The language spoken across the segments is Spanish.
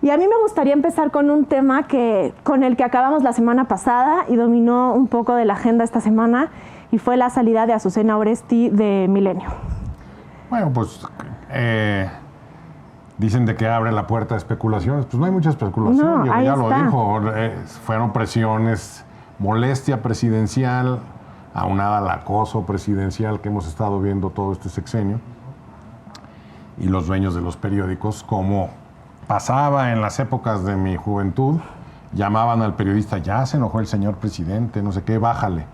Y a mí me gustaría empezar con un tema con el que acabamos la semana pasada y dominó un poco de la agenda esta semana, y fue la salida de Azucena Oresti de Milenio. Bueno, pues dicen de que abre la puerta a especulaciones. Pues no hay mucha especulación, No, ya lo dijo. Fueron presiones, molestia presidencial, aunada al acoso presidencial que hemos estado viendo todo este sexenio. Y los dueños de los periódicos, como pasaba en las épocas de mi juventud, llamaban al periodista, ya se enojó el señor presidente, no sé qué, bájale.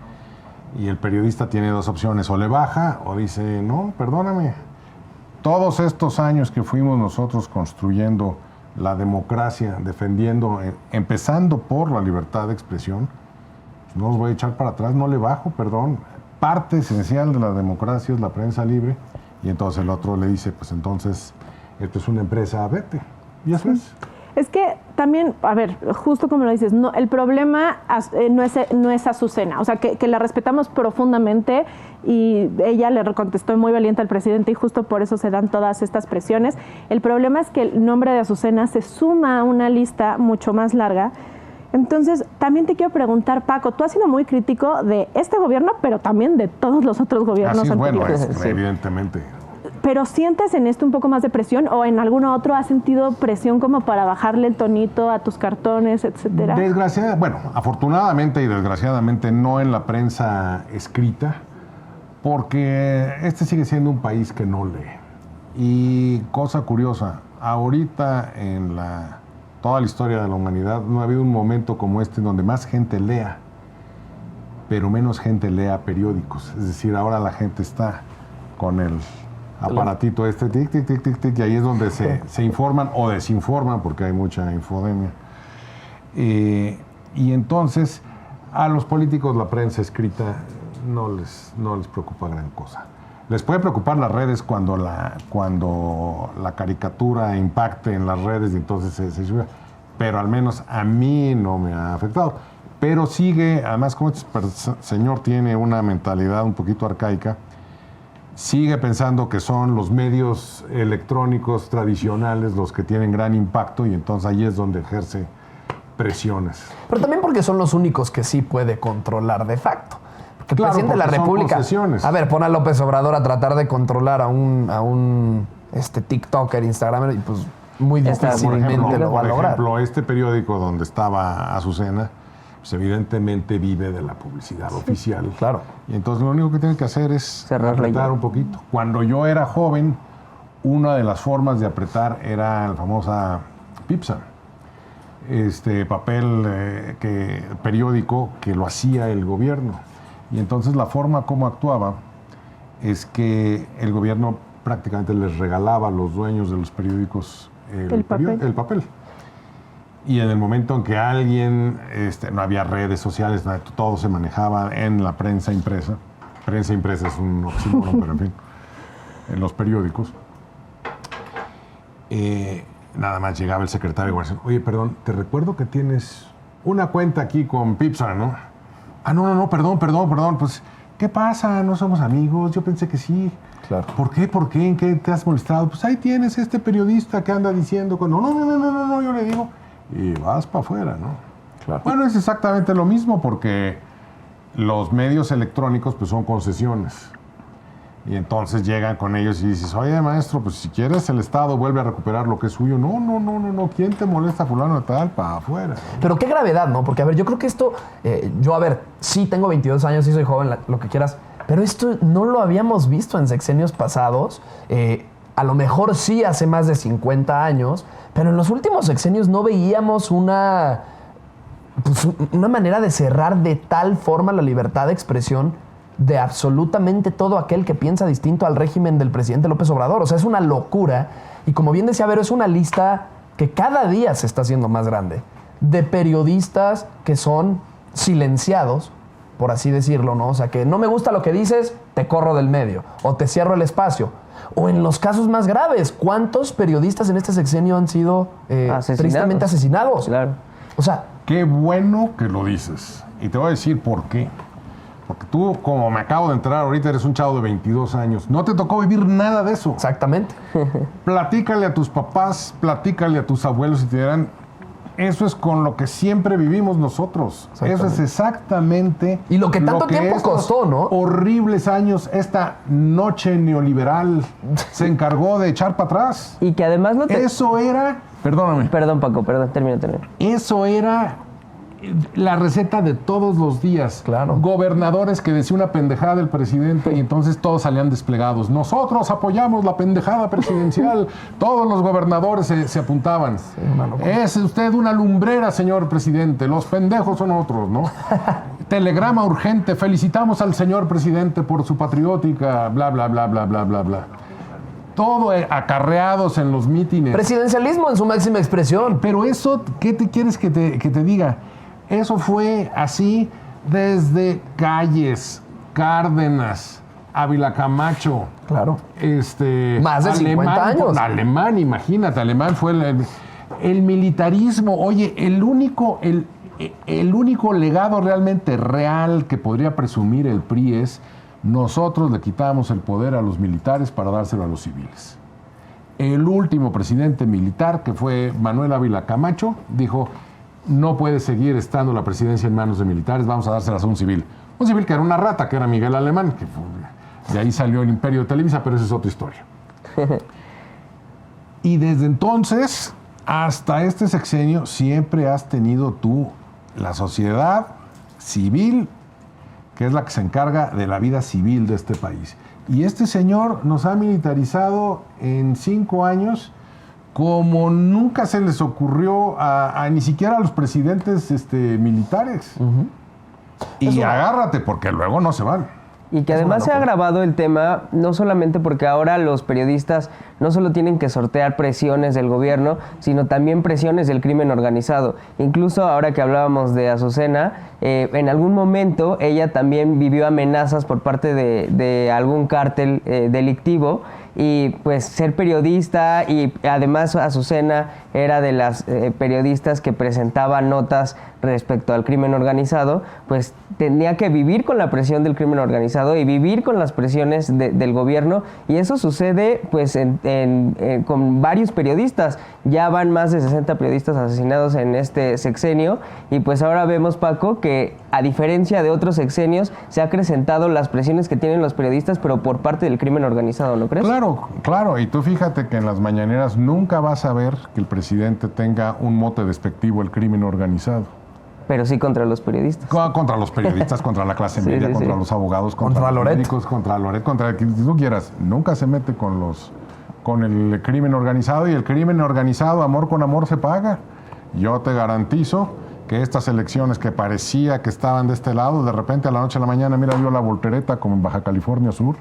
Y el periodista tiene dos opciones, o le baja o dice, no, perdóname, todos estos años que fuimos nosotros construyendo la democracia, defendiendo, empezando por la libertad de expresión, no los voy a echar para atrás, no le bajo, perdón. Parte esencial de la democracia es la prensa libre. Y entonces el otro le dice, pues entonces, esto es una empresa, vete. Y eso es. Es que también, a ver, justo como lo dices, no, el problema no es Azucena, o sea, que la respetamos profundamente, y ella le contestó muy valiente al presidente y justo por eso se dan todas estas presiones. El problema es que el nombre de Azucena se suma a una lista mucho más larga. Entonces, también te quiero preguntar, Paco, tú has sido muy crítico de este gobierno, pero también de todos los otros gobiernos anteriores. Bueno, evidentemente. ¿Pero sientes en esto un poco más de presión o en alguno otro has sentido presión como para bajarle el tonito a tus cartones, etcétera? Afortunadamente y desgraciadamente no en la prensa escrita, porque este sigue siendo un país que no lee. Y cosa curiosa, ahorita en toda la historia de la humanidad no ha habido un momento como este en donde más gente lea, pero menos gente lea periódicos. Es decir, ahora la gente está con el aparatito tic, tic, tic, tic, tic, y ahí es donde se informan o desinforman, porque hay mucha infodemia. Y entonces a los políticos la prensa escrita no les preocupa gran cosa. Les puede preocupar las redes cuando la caricatura impacte en las redes y entonces se sube, pero al menos a mí no me ha afectado. Pero sigue, además como este señor tiene una mentalidad un poquito arcaica, sigue pensando que son los medios electrónicos tradicionales los que tienen gran impacto, y entonces ahí es donde ejerce presiones. Pero también porque son los únicos que sí puede controlar de facto. Porque el presidente de la República... A ver, pon a López Obrador a tratar de controlar a un TikToker, Instagramer, y pues muy difícilmente lo va a lograr. Por ejemplo, este periódico donde estaba Azucena, pues evidentemente vive de la publicidad oficial. Claro. Y entonces lo único que tiene que hacer es apretar un poquito. Cuando yo era joven, una de las formas de apretar era la famosa pipsa. Papel periódico que lo hacía el gobierno. Y entonces la forma como actuaba es que el gobierno prácticamente les regalaba a los dueños de los periódicos el papel. Y en el momento en que alguien, no había redes sociales, todo se manejaba en la prensa impresa. Prensa impresa es un oxímoron, pero en fin, en los periódicos. Nada más llegaba el secretario de Gobernación. Oye, perdón, te recuerdo que tienes una cuenta aquí con Pipsa, ¿no? Ah, no, perdón. Pues, ¿qué pasa? ¿No somos amigos? Yo pensé que sí. Claro. ¿Por qué? ¿En qué te has molestado? Pues ahí tienes este periodista que anda diciendo... No, yo le digo... Y vas para afuera, ¿no? Claro. Bueno, es exactamente lo mismo, porque los medios electrónicos pues son concesiones. Y entonces llegan con ellos y dices, oye, maestro, pues si quieres el Estado vuelve a recuperar lo que es suyo. No, ¿quién te molesta, fulano de tal? Para afuera. Pero qué gravedad, ¿no? Porque, a ver, yo creo que esto... sí tengo 22 años, sí soy joven, lo que quieras, pero esto no lo habíamos visto en sexenios pasados. A lo mejor sí hace más de 50 años, pero en los últimos sexenios no veíamos una manera de cerrar de tal forma la libertad de expresión de absolutamente todo aquel que piensa distinto al régimen del presidente López Obrador. O sea, es una locura. Y como bien decía Vero, es una lista que cada día se está haciendo más grande, de periodistas que son silenciados, por así decirlo, ¿no? O sea, que no me gusta lo que dices, te corro del medio, o te cierro el espacio. O en los casos más graves, ¿cuántos periodistas en este sexenio han sido tristemente asesinados? Claro. O sea... Qué bueno que lo dices. Y te voy a decir por qué. Porque tú, como me acabo de enterar ahorita, eres un chavo de 22 años. No te tocó vivir nada de eso. Exactamente. Platícale a tus papás, platícale a tus abuelos y te dirán, eso es con lo que siempre vivimos nosotros. Eso es exactamente... Y lo que tanto tiempo costó, ¿no? Horribles años, esta noche neoliberal se encargó de echar para atrás. Y que además no te... Eso era... Perdóname. Perdón, Paco, perdón, termino. Eso era la receta de todos los días. Claro. Gobernadores que decía una pendejada del presidente y entonces todos salían desplegados. Nosotros apoyamos la pendejada presidencial. Todos los gobernadores se apuntaban. Sí, es usted una lumbrera, señor presidente. Los pendejos son otros, ¿no? Telegrama urgente. Felicitamos al señor presidente por su patriótica. Bla, bla, bla, bla, bla, bla, bla. Todo acarreados en los mítines. Presidencialismo en su máxima expresión. Pero eso, ¿qué te quieres que te diga? Eso fue así desde Calles, Cárdenas, Ávila Camacho. Claro. Más de 50 años. Alemán, imagínate, Alemán fue el militarismo. Oye, el único legado realmente real que podría presumir el PRI es: nosotros le quitamos el poder a los militares para dárselo a los civiles. El último presidente militar, que fue Manuel Ávila Camacho, dijo: no puede seguir estando la presidencia en manos de militares, vamos a dárselas a un civil. Un civil que era una rata, que era Miguel Alemán, que de ahí salió el imperio de Televisa, pero esa es otra historia. Y desde entonces hasta este sexenio siempre has tenido tú la sociedad civil, que es la que se encarga de la vida civil de este país. Y este señor nos ha militarizado en 5 años como nunca se les ocurrió a ni siquiera a los presidentes militares. Uh-huh. Y agárrate, porque luego no se van. Y que además se ha agravado el tema, no solamente porque ahora los periodistas no solo tienen que sortear presiones del gobierno, sino también presiones del crimen organizado. Incluso ahora que hablábamos de Azucena, en algún momento ella también vivió amenazas por parte de algún cártel delictivo. Y pues ser periodista, y además Azucena era de las periodistas que presentaba notas respecto al crimen organizado, pues tenía que vivir con la presión del crimen organizado y vivir con las presiones del gobierno, y eso sucede pues con varios periodistas. Ya van más de 60 periodistas asesinados en este sexenio, y pues ahora vemos, Paco, que a diferencia de otros sexenios se ha acrecentado las presiones que tienen los periodistas, pero por parte del crimen organizado, ¿no crees? Claro, y tú fíjate que en las mañaneras nunca vas a ver que el presidente tenga un mote despectivo al crimen organizado. Pero sí contra los periodistas. Contra los periodistas, contra la clase media, contra los abogados, contra los médicos, contra Loret, contra quien tú quieras. Nunca se mete con el crimen organizado, y el crimen organizado, amor con amor, se paga. Yo te garantizo que estas elecciones que parecía que estaban de este lado, de repente a la noche a la mañana, mira, dio la voltereta como en Baja California Sur.